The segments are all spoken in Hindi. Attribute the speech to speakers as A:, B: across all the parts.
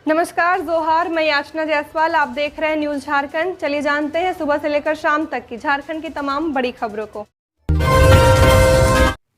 A: नमस्कार, जोहार। मैं याचना जायसवाल, आप देख रहे हैं न्यूज झारखंड। चलिए जानते हैं सुबह से लेकर शाम तक की झारखंड की तमाम बड़ी खबरों को।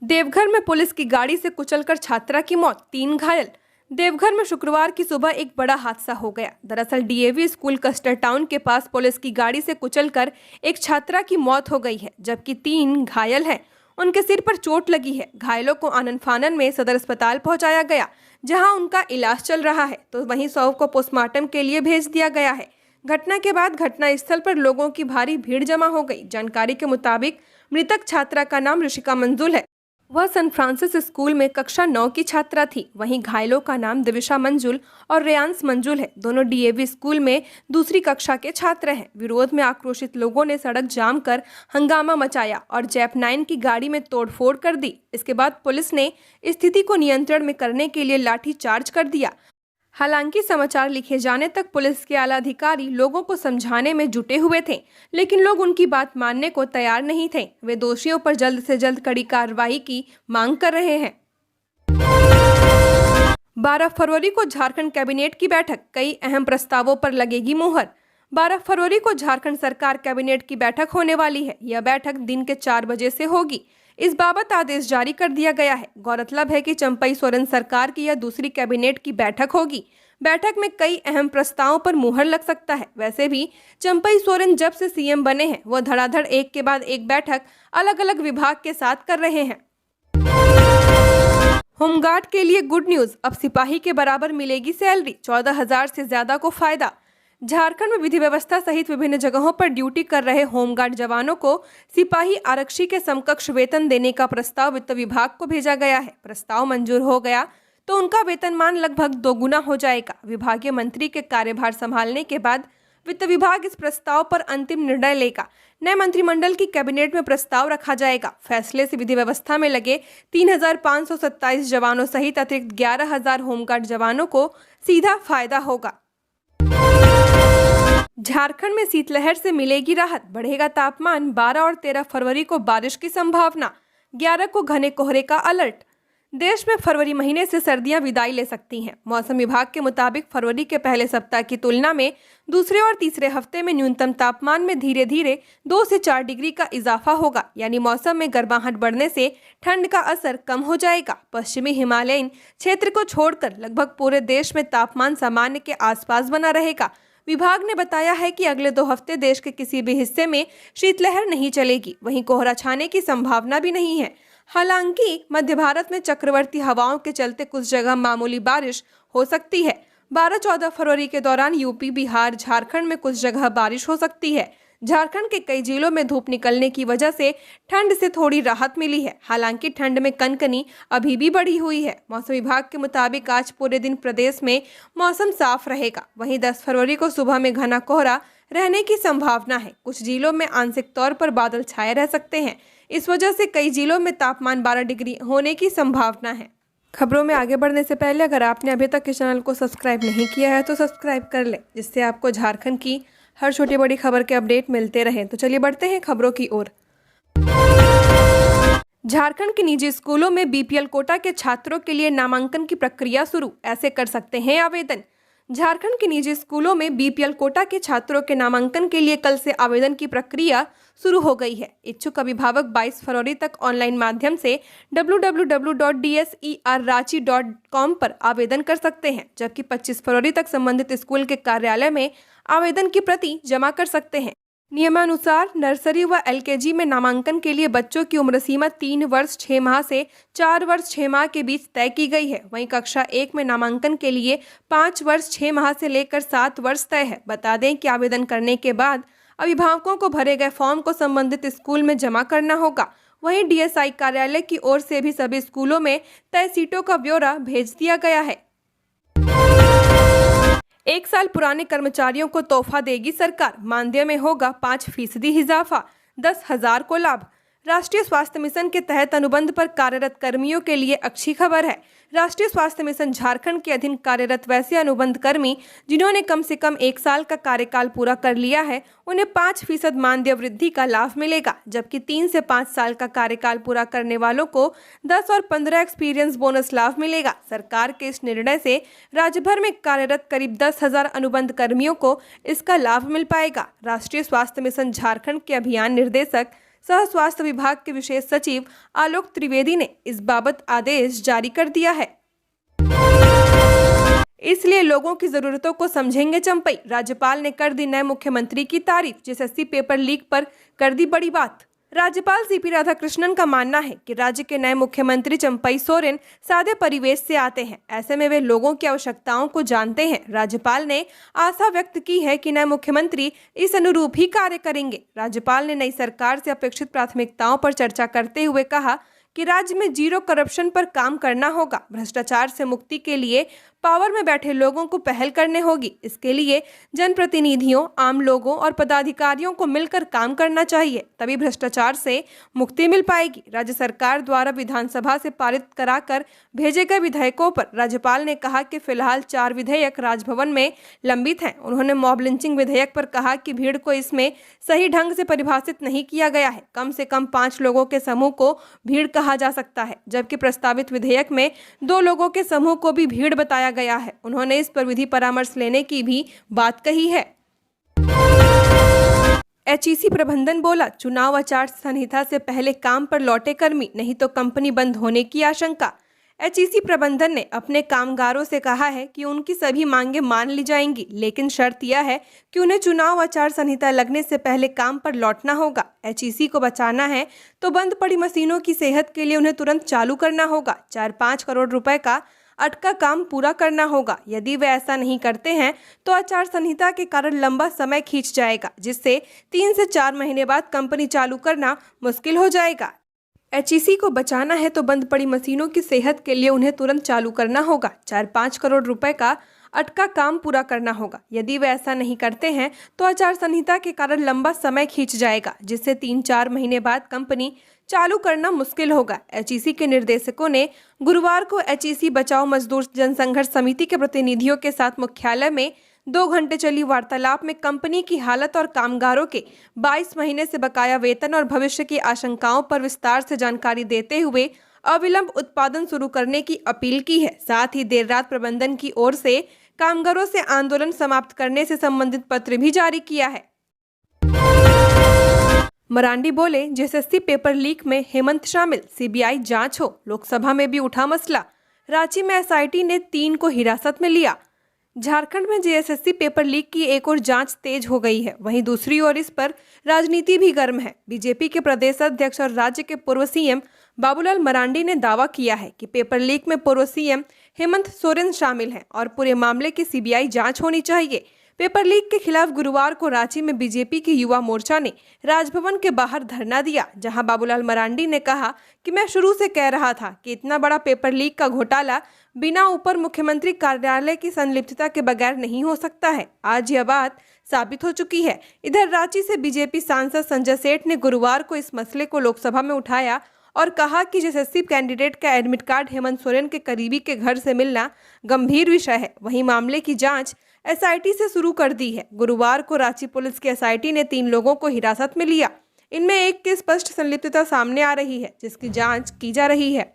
A: देवघर में पुलिस की गाड़ी से कुचलकर छात्रा की मौत, 3 घायल। देवघर में शुक्रवार की सुबह एक बड़ा हादसा हो गया। दरअसल डीएवी स्कूल कस्टर टाउन के पास पुलिस की गाड़ी से कुचलकर एक छात्रा की मौत हो गई है, जबकि 3 घायल हैं। उनके सिर पर चोट लगी है। घायलों को आनन फानन में सदर अस्पताल पहुंचाया गया, जहां उनका इलाज चल रहा है, तो वहीं शव को पोस्टमार्टम के लिए भेज दिया गया है। घटना के बाद घटनास्थल पर लोगों की भारी भीड़ जमा हो गई। जानकारी के मुताबिक मृतक छात्रा का नाम ऋषिका मंजुल है। वह सन फ्रांसिस स्कूल में कक्षा 9 की छात्रा थी। वहीं घायलों का नाम दिविशा मंजुल और रेयांश मंजुल है। दोनों डीएवी स्कूल में दूसरी कक्षा के छात्र हैं। विरोध में आक्रोशित लोगों ने सड़क जाम कर हंगामा मचाया और जैप 9 की गाड़ी में तोड़फोड़ कर दी। इसके बाद पुलिस ने स्थिति को नियंत्रण में करने के लिए लाठी चार्ज कर दिया। हालांकि समाचार लिखे जाने तक पुलिस के आला अधिकारी लोगों को समझाने में जुटे हुए थे, लेकिन लोग उनकी बात मानने को तैयार नहीं थे। वे दोषियों पर जल्द से जल्द कड़ी कार्रवाई की मांग कर रहे हैं। 12 फरवरी को झारखंड कैबिनेट की बैठक, कई अहम प्रस्तावों पर लगेगी मुहर। 12 फरवरी को झारखंड सरकार कैबिनेट की बैठक होने वाली है। यह बैठक दिन के 4 बजे से होगी। इस बाबत आदेश जारी कर दिया गया है। गौरतलब है कि चंपई सोरेन सरकार की यह दूसरी कैबिनेट की बैठक होगी। बैठक में कई अहम प्रस्तावों पर मुहर लग सकता है। वैसे भी चंपई सोरेन जब से सीएम बने हैं, वह धड़ाधड़ एक के बाद एक बैठक अलग अलग विभाग के साथ कर रहे हैं। होमगार्ड के लिए गुड न्यूज, अब सिपाही के बराबर मिलेगी सैलरी। 14,000 से ज्यादा को फायदा। झारखंड में विधि व्यवस्था सहित विभिन्न जगहों पर ड्यूटी कर रहे होमगार्ड जवानों को सिपाही आरक्षी के समकक्ष वेतन देने का प्रस्ताव वित्त विभाग को भेजा गया है। प्रस्ताव मंजूर हो गया तो उनका वेतनमान लगभग 2 गुना हो जाएगा। विभागीय मंत्री के कार्यभार संभालने के बाद वित्त विभाग इस प्रस्ताव पर अंतिम निर्णय लेगा। नए मंत्रिमंडल की कैबिनेट में प्रस्ताव रखा जाएगा। फैसले से विधि व्यवस्था में लगे 3,527 जवानों सहित अतिरिक्त 11,000 होमगार्ड जवानों को सीधा फायदा होगा। झारखंड में शीतलहर से मिलेगी राहत, बढ़ेगा तापमान। 12 और 13 फरवरी को बारिश की संभावना। 11 को घने कोहरे का अलर्ट। देश में फरवरी महीने से सर्दियां विदाई ले सकती हैं। मौसम विभाग के मुताबिक फरवरी के पहले सप्ताह की तुलना में दूसरे और तीसरे हफ्ते में न्यूनतम तापमान में धीरे धीरे 2 से 4 डिग्री का इजाफा होगा, यानी मौसम में गर्माहट बढ़ने से ठंड का असर कम हो जाएगा। पश्चिमी हिमालयन क्षेत्र को छोड़कर लगभग पूरे देश में तापमान सामान्य के आसपास बना रहेगा। विभाग ने बताया है कि अगले 2 हफ्ते देश के किसी भी हिस्से में शीतलहर नहीं चलेगी। वहीं कोहरा छाने की संभावना भी नहीं है। हालांकि मध्य भारत में चक्रवर्ती हवाओं के चलते कुछ जगह मामूली बारिश हो सकती है। 12-14 फरवरी के दौरान यूपी, बिहार, झारखंड में कुछ जगह बारिश हो सकती है। झारखंड के कई जिलों में धूप निकलने की वजह से ठंड से थोड़ी राहत मिली है। हालांकि ठंड में कनकनी अभी भी बढ़ी हुई है। मौसम विभाग के मुताबिक आज पूरे दिन प्रदेश में मौसम साफ रहेगा। वहीं 10 फरवरी को सुबह में घना कोहरा रहने की संभावना है। कुछ जिलों में आंशिक तौर पर बादल छाए रह सकते हैं। इस वजह से कई जिलों में तापमान 12 डिग्री होने की संभावना है। खबरों में आगे बढ़ने से पहले अगर आपने अभी तक इस चैनल को सब्सक्राइब नहीं किया है तो सब्सक्राइब कर ले, जिससे आपको झारखंड की हर छोटी बड़ी खबर के अपडेट मिलते रहें। तो चलिए बढ़ते हैं खबरों की ओर। झारखंड के निजी स्कूलों में बीपीएल कोटा के छात्रों के लिए नामांकन की प्रक्रिया शुरू, ऐसे कर सकते हैं आवेदन। झारखंड के निजी स्कूलों में बीपीएल कोटा के छात्रों के नामांकन के लिए कल से आवेदन की प्रक्रिया शुरू हो गई है। इच्छुक अभिभावक 22 फरवरी तक ऑनलाइन माध्यम से www.dserranchi.com पर आवेदन कर सकते हैं, जबकि 25 फरवरी तक संबंधित स्कूल के कार्यालय में आवेदन की प्रति जमा कर सकते हैं। नियमानुसार नर्सरी व एलकेजी में नामांकन के लिए बच्चों की उम्र सीमा 3 वर्ष 6 माह से 4 वर्ष 6 माह के बीच तय की गई है। वहीं कक्षा 1 में नामांकन के लिए 5 वर्ष 6 माह से लेकर 7 वर्ष तय है। बता दें कि आवेदन करने के बाद अभिभावकों को भरे गए फॉर्म को संबंधित स्कूल में जमा करना होगा। वहीं डीएसआई कार्यालय की ओर से भी सभी स्कूलों में तय सीटों का ब्यौरा भेज दिया गया है। 1 साल पुराने कर्मचारियों को तोहफा देगी सरकार, मानदेय में होगा 5% इजाफा, 10,000 को लाभ। राष्ट्रीय स्वास्थ्य मिशन के तहत अनुबंध पर कार्यरत कर्मियों के लिए अच्छी खबर है। राष्ट्रीय स्वास्थ्य मिशन झारखंड के अधीन कार्यरत वैसे अनुबंध कर्मी जिन्होंने कम से कम 1 साल का कार्यकाल पूरा कर लिया है, उन्हें 5% मानदेय वृद्धि का लाभ मिलेगा, जबकि 3 से 5 साल का कार्यकाल पूरा करने वालों को 10 और 15 एक्सपीरियंस बोनस लाभ मिलेगा। सरकार के इस निर्णय से राज्य भर में कार्यरत करीब 10,000 अनुबंध कर्मियों को इसका लाभ मिल पाएगा। राष्ट्रीय स्वास्थ्य मिशन झारखंड के अभियान निर्देशक सह स्वास्थ्य विभाग के विशेष सचिव आलोक त्रिवेदी ने इस बाबत आदेश जारी कर दिया है। इसलिए लोगों की जरूरतों को समझेंगे चंपई। राज्यपाल ने कर दी नए मुख्यमंत्री की तारीफ। जेएसएससी पेपर लीक पर कर दी बड़ी बात। राज्यपाल सीपी राधाकृष्णन का मानना है कि राज्य के नए मुख्यमंत्री चंपई सोरेन सादे परिवेश से आते हैं। ऐसे में वे लोगों की आवश्यकताओं को जानते हैं। राज्यपाल ने आशा व्यक्त की है कि नए मुख्यमंत्री इस अनुरूप ही कार्य करेंगे। राज्यपाल ने नई सरकार से अपेक्षित प्राथमिकताओं पर चर्चा करते हुए कहा कि राज्य में जीरो करप्शन पर काम करना होगा। भ्रष्टाचार से मुक्ति के लिए पावर में बैठे लोगों को पहल करने होगी। इसके लिए जनप्रतिनिधियों, आम लोगों और पदाधिकारियों को मिलकर काम करना चाहिए, तभी भ्रष्टाचार से मुक्ति मिल पाएगी। राज्य सरकार द्वारा विधानसभा से पारित कराकर भेजे गए विधेयकों पर राज्यपाल ने कहा कि फिलहाल 4 विधेयक राजभवन में लंबित हैं। उन्होंने मॉब लिंचिंग विधेयक पर कहा कि भीड़ को इसमें सही ढंग से परिभाषित नहीं किया गया है। कम से कम 5 लोगों के समूह को भीड़ कहा जा सकता है, जबकि प्रस्तावित विधेयक में 2 लोगों के समूह को भी भीड़ बताया गया है। उन्होंने इस पर विधि परामर्श लेने की भी बात कही है। एचईसी प्रबंधन बोला, चुनाव आचार संहिता से पहले काम पर लौटे कर्मी, नहीं तो कंपनी बंद होने की आशंका। एचईसी प्रबंधन ने अपने कामगारों से कहा है कि उनकी सभी मांगें मान ली जाएंगी, लेकिन शर्त यह है कि उन्हें चुनाव आचार संहिता लगने से पहले काम पर लौटना होगा। एचईसी को बचाना है तो बंद पड़ी मशीनों की सेहत के लिए उन्हें तुरंत चालू करना होगा। 4-5 करोड़ रुपए का अटका काम पूरा करना होगा। यदि वे ऐसा नहीं करते हैं तो आचार संहिता के कारण लंबा समय खींच जाएगा, जिससे 3 से 4 महीने बाद कंपनी चालू करना मुश्किल हो जाएगा। एचईसी को बचाना है तो बंद पड़ी मशीनों की सेहत के लिए उन्हें तुरंत चालू करना होगा। 4-5 करोड़ रुपए का अटका काम पूरा करना होगा। यदि वे ऐसा नहीं करते हैं तो आचार संहिता के कारण लंबा समय खींच जाएगा, जिससे 3-4 महीने बाद कंपनी चालू करना मुश्किल होगा। एचईसी के निर्देशकों ने गुरुवार को एचईसी बचाओ मजदूर जनसंघर्ष समिति के प्रतिनिधियों के साथ मुख्यालय में 2 घंटे चली वार्तालाप में कंपनी की हालत और कामगारों के 22 महीने से बकाया वेतन और भविष्य की आशंकाओं पर विस्तार से जानकारी देते हुए अविलंब उत्पादन शुरू करने की अपील की है। साथ ही देर रात प्रबंधन की ओर से कामगारों से आंदोलन समाप्त करने से संबंधित पत्र भी जारी किया है। मरांडी बोले, जेएसएससी पेपर लीक में हेमंत शामिल, सीबीआई जांच हो। लोकसभा में भी उठा मसला। रांची में एसआईटी ने 3 को हिरासत में लिया। झारखंड में जेएसएससी पेपर लीक की एक और जांच तेज हो गई है, वहीं दूसरी ओर इस पर राजनीति भी गर्म है। बीजेपी के प्रदेश अध्यक्ष और राज्य के पूर्व सीएम बाबूलाल मरांडी ने दावा किया है कि पेपर लीक में पूर्व सीएम हेमंत सोरेन शामिल हैं और पूरे मामले की सीबीआई जांच होनी चाहिए। पेपर लीक के खिलाफ गुरुवार को रांची में बीजेपी की युवा मोर्चा ने राजभवन के बाहर धरना दिया, जहां बाबूलाल मरांडी ने कहा कि मैं शुरू से कह रहा था कि इतना बड़ा पेपर लीक का घोटाला बिना ऊपर मुख्यमंत्री कार्यालय की संलिप्तता के बगैर नहीं हो सकता है। आज यह बात साबित हो चुकी है। इधर रांची से बीजेपी सांसद संजय सेठ ने गुरुवार को इस मसले को लोकसभा में उठाया और कहा कि जेएसएससी कैंडिडेट का एडमिट कार्ड हेमंत सोरेन के करीबी के घर से मिलना गंभीर विषय है। वहीं मामले की जांच एसआईटी से शुरू कर दी है। गुरुवार को रांची पुलिस की एसआईटी ने 3 लोगों को हिरासत में लिया। इनमें एक की स्पष्ट संलिप्तता सामने आ रही है, जिसकी जांच की जा रही है।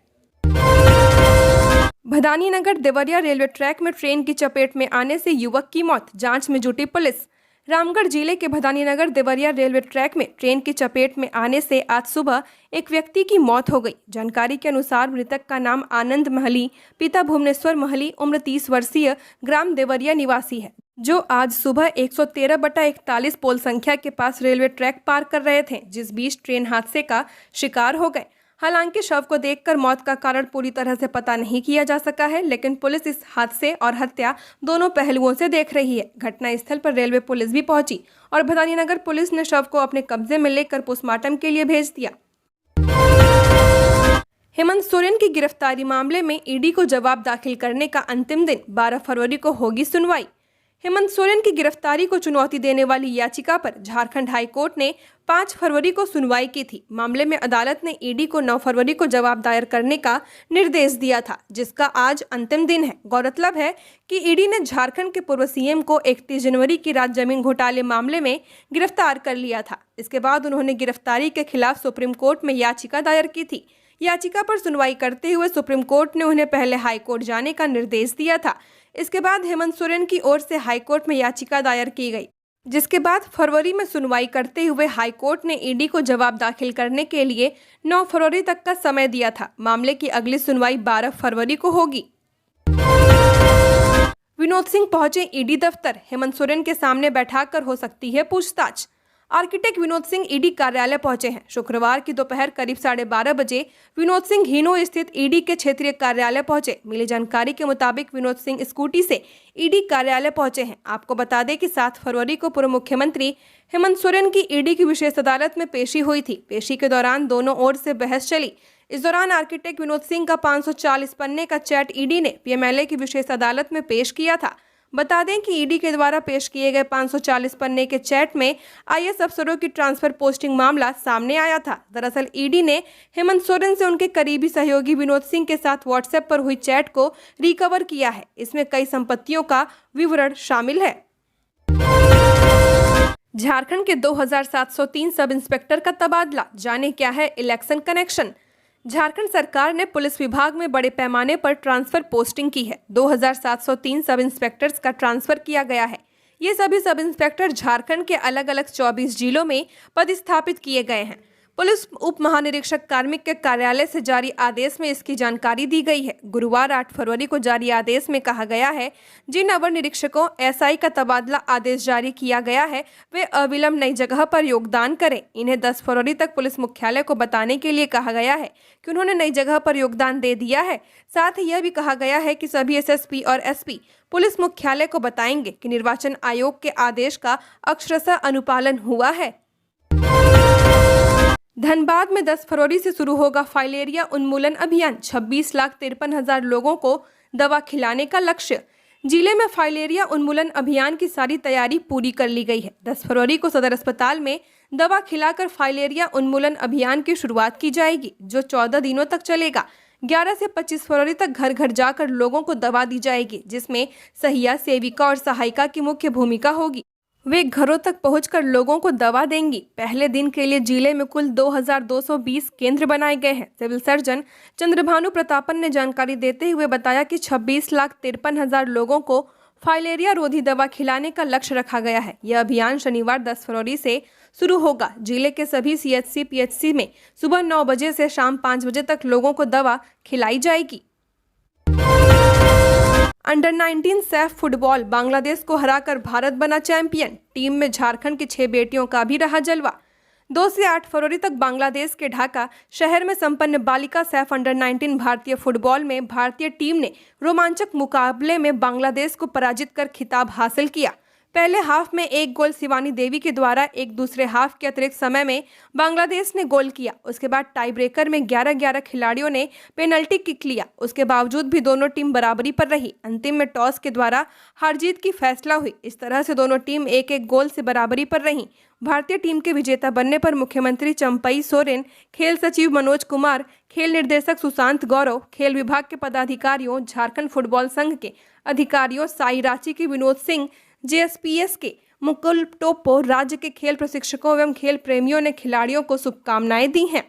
A: भदानीनगर देवरिया रेलवे ट्रैक में ट्रेन की चपेट में आने से युवक की मौत, जांच में जुटी पुलिस। रामगढ़ जिले के भदानीनगर देवरिया रेलवे ट्रैक में ट्रेन की चपेट में आने से आज सुबह एक व्यक्ति की मौत हो गई। जानकारी के अनुसार मृतक का नाम आनंद महली, पिता भुवनेश्वर महली, उम्र 30 वर्षीय, ग्राम देवरिया निवासी है, जो आज सुबह 113/41 पोल संख्या के पास रेलवे ट्रैक पार कर रहे थे, जिस बीच ट्रेन हादसे का शिकार हो गए। हालांकि शव को देखकर मौत का कारण पूरी तरह से पता नहीं किया जा सका है, लेकिन पुलिस इस हादसे और हत्या दोनों पहलुओं से देख रही है। घटनास्थल पर रेलवे पुलिस भी पहुंची और भदानीनगर पुलिस ने शव को अपने कब्जे में लेकर पोस्टमार्टम के लिए भेज दिया। हेमंत सोरेन की गिरफ्तारी मामले में ईडी को जवाब दाखिल करने का अंतिम दिन 12 फरवरी को होगी सुनवाई। हेमंत सोरेन की गिरफ्तारी को चुनौती देने वाली याचिका पर झारखंड हाई कोर्ट ने 5 फरवरी को सुनवाई की थी। मामले में अदालत ने ईडी को 9 फरवरी को जवाब दायर करने का निर्देश दिया था, जिसका आज अंतिम दिन है। गौरतलब है कि ईडी ने झारखंड के पूर्व सीएम को 31 जनवरी की रात जमीन घोटाले मामले में गिरफ्तार कर लिया था। इसके बाद उन्होंने गिरफ्तारी के खिलाफ सुप्रीम कोर्ट में याचिका दायर की थी। याचिका पर सुनवाई करते हुए सुप्रीम कोर्ट ने उन्हें पहले हाई कोर्ट जाने का निर्देश दिया था। इसके बाद हेमंत सोरेन की ओर से हाई कोर्ट में याचिका दायर की गई, जिसके बाद फरवरी में सुनवाई करते हुए हाई कोर्ट ने ईडी को जवाब दाखिल करने के लिए 9 फरवरी तक का समय दिया था। मामले की अगली सुनवाई 12 फरवरी को होगी। विनोद सिंह पहुंचे ईडी दफ्तर, हेमंत सोरेन के सामने बैठाकर हो सकती है पूछताछ। आर्किटेक्ट विनोद सिंह ईडी कार्यालय पहुंचे हैं। शुक्रवार की दोपहर करीब 12:30 बजे विनोद सिंह हीनो स्थित ईडी के क्षेत्रीय कार्यालय पहुंचे। मिली जानकारी के मुताबिक विनोद सिंह स्कूटी से ईडी कार्यालय पहुंचे हैं। आपको बता दें कि 7 फरवरी को पूर्व मुख्यमंत्री हेमंत सोरेन की ईडी की विशेष अदालत में पेशी हुई थी। पेशी के दौरान दोनों ओर से बहस चली। इस दौरान आर्किटेक्ट विनोद सिंह का 540 पन्ने का चैट ईडी ने पीएमएलए की विशेष अदालत में पेश किया था। बता दें कि ईडी के द्वारा पेश किए गए 540 पन्ने के चैट में आईएएस अफसरों की ट्रांसफर पोस्टिंग मामला सामने आया था। दरअसल ईडी ने हेमंत सोरेन से उनके करीबी सहयोगी विनोद सिंह के साथ व्हाट्सएप पर हुई चैट को रिकवर किया है। इसमें कई संपत्तियों का विवरण शामिल है। झारखंड के 2703 सब इंस्पेक्टर का तबादला, जाने क्या है इलेक्शन कनेक्शन। झारखंड सरकार ने पुलिस विभाग में बड़े पैमाने पर ट्रांसफर पोस्टिंग की है। 2703 सब इंस्पेक्टर्स का ट्रांसफर किया गया है। ये सभी सब इंस्पेक्टर झारखंड के अलग अलग 24 जिलों में पदस्थापित किए गए हैं। पुलिस उप महानिरीक्षक कार्मिक के कार्यालय से जारी आदेश में इसकी जानकारी दी गई है। गुरुवार 8 फरवरी को जारी आदेश में कहा गया है, जिन अवर निरीक्षकों एसआई का तबादला आदेश जारी किया गया है वे अविलंब नई जगह पर योगदान करें। इन्हें 10 फरवरी तक पुलिस मुख्यालय को बताने के लिए कहा गया है कि उन्होंने नई जगह पर योगदान दे दिया है। साथ ही यह भी कहा गया है कि सभी एसएसपी और एसपी पुलिस मुख्यालय को बताएंगे कि निर्वाचन आयोग के आदेश का अक्षरशः अनुपालन हुआ है। धनबाद में 10 फरवरी से शुरू होगा फाइलेरिया उन्मूलन अभियान। 26,53,000 लोगों को दवा खिलाने का लक्ष्य। जिले में फाइलेरिया उन्मूलन अभियान की सारी तैयारी पूरी कर ली गई है। 10 फरवरी को सदर अस्पताल में दवा खिलाकर फाइलेरिया उन्मूलन अभियान की शुरुआत की जाएगी, जो 14 दिनों तक चलेगा। 11 से 25 फरवरी तक घर घर जाकर लोगों को दवा दी जाएगी, जिसमें सहिया, सेविका और सहायिका की मुख्य भूमिका होगी। वे घरों तक पहुंचकर लोगों को दवा देंगी। पहले दिन के लिए जिले में कुल 2220 केंद्र बनाए गए हैं। सिविल सर्जन चंद्रभानु प्रतापन ने जानकारी देते हुए बताया कि 26,53,000 लोगों को फाइलेरिया रोधी दवा खिलाने का लक्ष्य रखा गया है। यह अभियान शनिवार 10 फरवरी से शुरू होगा। जिले के सभी सीएचसी, पीएचसी में सुबह 9 बजे से शाम 5 बजे तक लोगों को दवा खिलाई जाएगी। अंडर 19 सैफ फुटबॉल, बांग्लादेश को हराकर भारत बना चैंपियन। टीम में झारखंड की 6 बेटियों का भी रहा जलवा। 2 से 8 फरवरी तक बांग्लादेश के ढाका शहर में संपन्न बालिका सैफ अंडर 19 भारतीय फुटबॉल में भारतीय टीम ने रोमांचक मुकाबले में बांग्लादेश को पराजित कर खिताब हासिल किया। पहले हाफ में 1 गोल शिवानी देवी के द्वारा, एक दूसरे हाफ के अतिरिक्त समय में बांग्लादेश ने गोल किया। उसके बाद टाई ब्रेकर में 11-11 खिलाड़ियों ने पेनल्टी किक लिया। उसके बावजूद भी दोनों टीम बराबरी पर रही। अंतिम में टॉस के द्वारा हार जीत की फैसला हुई। इस तरह से दोनों टीम 1-1 गोल से बराबरी पर रही। भारतीय टीम के विजेता बनने पर मुख्यमंत्री चंपई सोरेन, खेल सचिव मनोज कुमार, खेल निर्देशक सुशांत गौरव, खेल विभाग के पदाधिकारियों, झारखंड फुटबॉल संघ के अधिकारियों, साई रांची के विनोद सिंह, जेएसपीएस के मुकुल टोप्पो, राज्य के खेल प्रशिक्षकों एवं खेल प्रेमियों ने खिलाड़ियों को शुभकामनाएं दी हैं।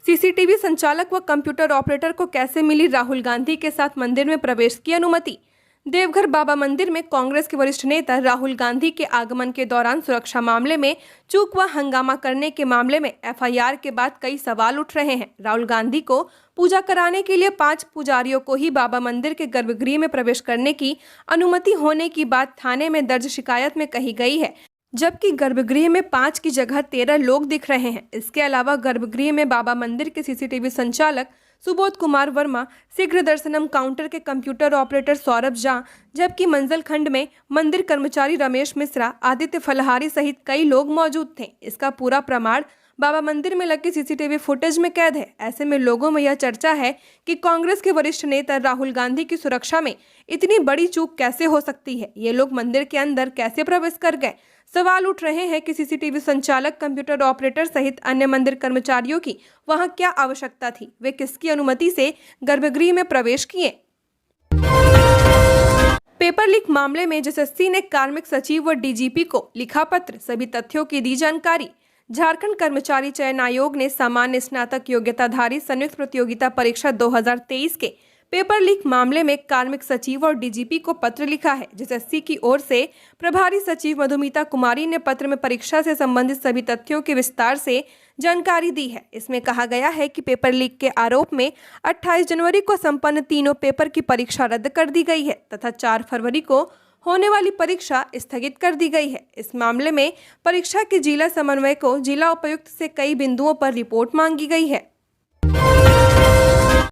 A: सीसीटीवी संचालक व कंप्यूटर ऑपरेटर को कैसे मिली राहुल गांधी के साथ मंदिर में प्रवेश की अनुमति। देवघर बाबा मंदिर में कांग्रेस के वरिष्ठ नेता राहुल गांधी के आगमन के दौरान सुरक्षा मामले में चूक व हंगामा करने के मामले में एफआईआर के बाद कई सवाल उठ रहे हैं। राहुल गांधी को पूजा कराने के लिए 5 पुजारियों को ही बाबा मंदिर के गर्भगृह में प्रवेश करने की अनुमति होने की बात थाने में दर्ज शिकायत में कही गई है, जबकि गर्भगृह में 5 की जगह 13 लोग दिख रहे हैं। इसके अलावा गर्भगृह में बाबा मंदिर के सीसीटीवी संचालक सुबोध कुमार वर्मा, शीघ्र दर्शनम काउंटर के कंप्यूटर ऑपरेटर सौरभ झा, जबकि मंजल खंड में मंदिर कर्मचारी रमेश मिश्रा, आदित्य फलहारी सहित कई लोग मौजूद थे। इसका पूरा प्रमाण बाबा मंदिर में लगी सीसीटीवी फुटेज में कैद है। ऐसे में लोगों में यह चर्चा है कि कांग्रेस के वरिष्ठ नेता राहुल गांधी की सुरक्षा में इतनी बड़ी चूक कैसे हो सकती है। ये लोग मंदिर के अंदर कैसे प्रवेश कर गए। सवाल उठ रहे हैं कि सीसीटीवी संचालक, कंप्यूटर ऑपरेटर सहित अन्य मंदिर कर्मचारियों की वहां क्या आवश्यकता थी। वे किसकी अनुमति से गर्भगृह में प्रवेश किए। पेपर लीक मामले में एसएससी ने कार्मिक सचिव व डीजीपी को लिखा पत्र, सभी तथ्यों की दी जानकारी। झारखंड कर्मचारी चयन आयोग ने सामान्य स्नातक योग्यताधारी संयुक्त प्रतियोगिता परीक्षा 2023 के पेपर लीक मामले में कार्मिक सचिव और डीजीपी को पत्र लिखा है। एसएससी की ओर से प्रभारी सचिव मधुमिता कुमारी ने पत्र में परीक्षा से संबंधित सभी तथ्यों के विस्तार से जानकारी दी है। इसमें कहा गया है कि पेपर लीक के आरोप में 28 जनवरी को संपन्न तीनों पेपर की परीक्षा रद्द कर दी गई है तथा 4 फरवरी को होने वाली परीक्षा स्थगित कर दी गई है। इस मामले में परीक्षा के जिला समन्वयक को जिला उपायुक्त से कई बिंदुओं पर रिपोर्ट मांगी गई है।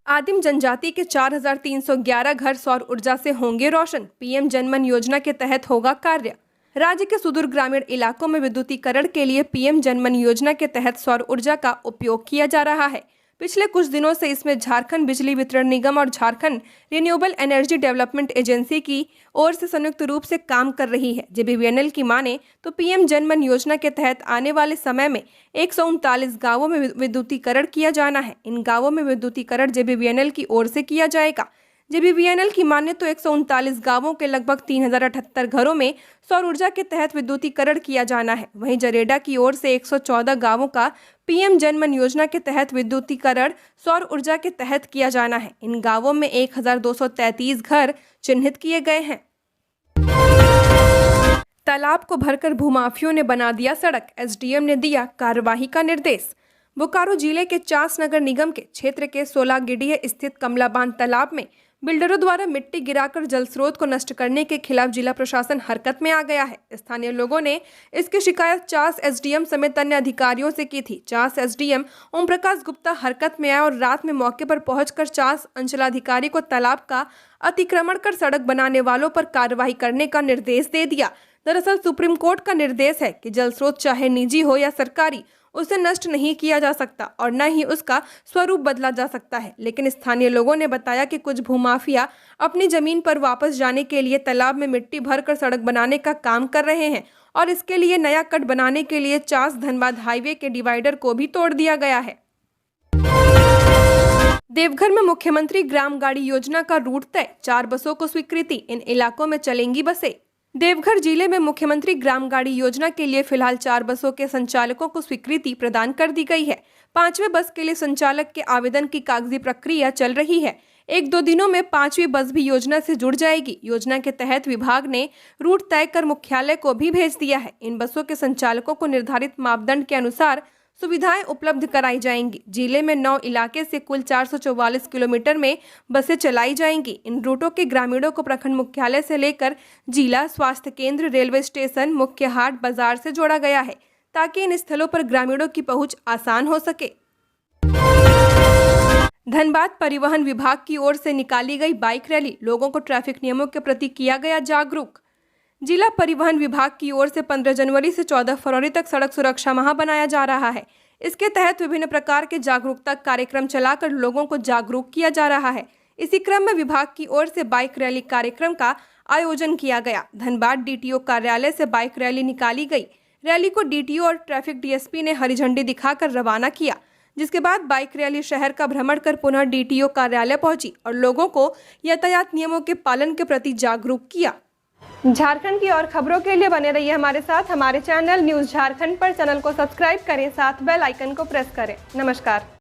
A: आदिम जनजाति के 4311 घर सौर ऊर्जा से होंगे रोशन। पीएम जनमन योजना के तहत होगा कार्य। राज्य के सुदूर ग्रामीण इलाकों में विद्युतीकरण के लिए पीएम जनमन योजना के तहत सौर ऊर्जा का उपयोग किया जा रहा है। पिछले कुछ दिनों से इसमें झारखंड बिजली वितरण निगम और Jharkhand renewable energy development agency की ओर से संयुक्त रूप से काम कर रही है। जेबीवीएनएल की माने तो पीएम जनमन योजना के तहत आने वाले समय में 139 गांवों में विद्युतीकरण किया जाना है। इन गांवों में विद्युतीकरण जेबीवीएनएल की ओर से किया जाएगा। जेबीवीएनएल की माने तो 139 गांवों के लगभग 3078 घरों में सौर ऊर्जा के तहत विद्युतीकरण किया जाना है। वहीं जरेडा की ओर से 114 गांवों का पीएम जनमन योजना के तहत विद्युतीकरण सौर ऊर्जा के तहत किया जाना है। इन गांवों में 1233 घर चिन्हित किए गए हैं। तालाब को भरकर भूमाफियों ने बना दिया सड़क, एसडीएम ने दिया कार्रवाई का निर्देश। बोकारो जिले के चास नगर निगम के क्षेत्र के 16 गिडिया स्थित कमला बांध तालाब में बिल्डरों द्वारा मिट्टी गिराकर जल स्रोत को नष्ट करने के खिलाफ जिला प्रशासन हरकत में आ गया है। स्थानीय लोगों ने इसकी शिकायत चास एसडीएम समेत अन्य अधिकारियों से की थी। चास एसडीएम ओम प्रकाश गुप्ता हरकत में आए और रात में मौके पर पहुंचकर चास अंचलाधिकारी को तालाब का अतिक्रमण कर सड़क बनाने वालों पर कार्रवाई करने का निर्देश दे दिया। दरअसल सुप्रीम कोर्ट का निर्देश है कि जल स्रोत चाहे निजी हो या सरकारी, उसे नष्ट नहीं किया जा सकता और न ही उसका स्वरूप बदला जा सकता है। लेकिन स्थानीय लोगों ने बताया कि कुछ भूमाफिया अपनी जमीन पर वापस जाने के लिए तालाब में मिट्टी भरकर सड़क बनाने का काम कर रहे हैं और इसके लिए नया कट बनाने के लिए चास धनबाद हाईवे के डिवाइडर को भी तोड़ दिया गया है। देवघर में मुख्यमंत्री ग्राम गाड़ी योजना का रूट तय, 4 बसों को स्वीकृति, इन इलाकों में चलेंगी बसें। देवघर जिले में मुख्यमंत्री ग्राम गाड़ी योजना के लिए फिलहाल 4 बसों के संचालकों को स्वीकृति प्रदान कर दी गई है। 5वें बस के लिए संचालक के आवेदन की कागजी प्रक्रिया चल रही है। 1-2 दिनों में 5वीं बस भी योजना से जुड़ जाएगी। योजना के तहत विभाग ने रूट तय कर मुख्यालय को भी भेज दिया है। इन बसों के संचालकों को निर्धारित मापदंड के अनुसार सुविधाएं उपलब्ध कराई जाएंगी। जिले में 9 इलाके से कुल 444 किलोमीटर में बसें चलाई जाएंगी। इन रूटों के ग्रामीणों को प्रखंड मुख्यालय से लेकर जिला स्वास्थ्य केंद्र, रेलवे स्टेशन, मुख्य हाट, बाजार से जोड़ा गया है ताकि इन स्थलों पर ग्रामीणों की पहुंच आसान हो सके। धनबाद परिवहन विभाग की ओर से निकाली गई बाइक रैली, लोगों को ट्रैफिक नियमों के प्रति किया गया जागरूक। जिला परिवहन विभाग की ओर से 15 जनवरी से 14 फरवरी तक सड़क सुरक्षा माह बनाया जा रहा है। इसके तहत विभिन्न प्रकार के जागरूकता कार्यक्रम चलाकर लोगों को जागरूक किया जा रहा है। इसी क्रम में विभाग की ओर से बाइक रैली कार्यक्रम का आयोजन किया गया। धनबाद डीटीओ कार्यालय से बाइक रैली निकाली गई। रैली को डीटीओ और ट्रैफिक डीएसपी ने हरी झंडी दिखाकर रवाना किया, जिसके बाद बाइक रैली शहर का भ्रमण कर पुनः डीटीओ कार्यालय पहुंची और लोगों को यातायात नियमों के पालन के प्रति जागरूक किया। झारखंड की और खबरों के लिए बने रहिए हमारे साथ। हमारे चैनल न्यूज़ झारखंड पर चैनल को सब्सक्राइब करें, साथ बेल आइकन को प्रेस करें। नमस्कार।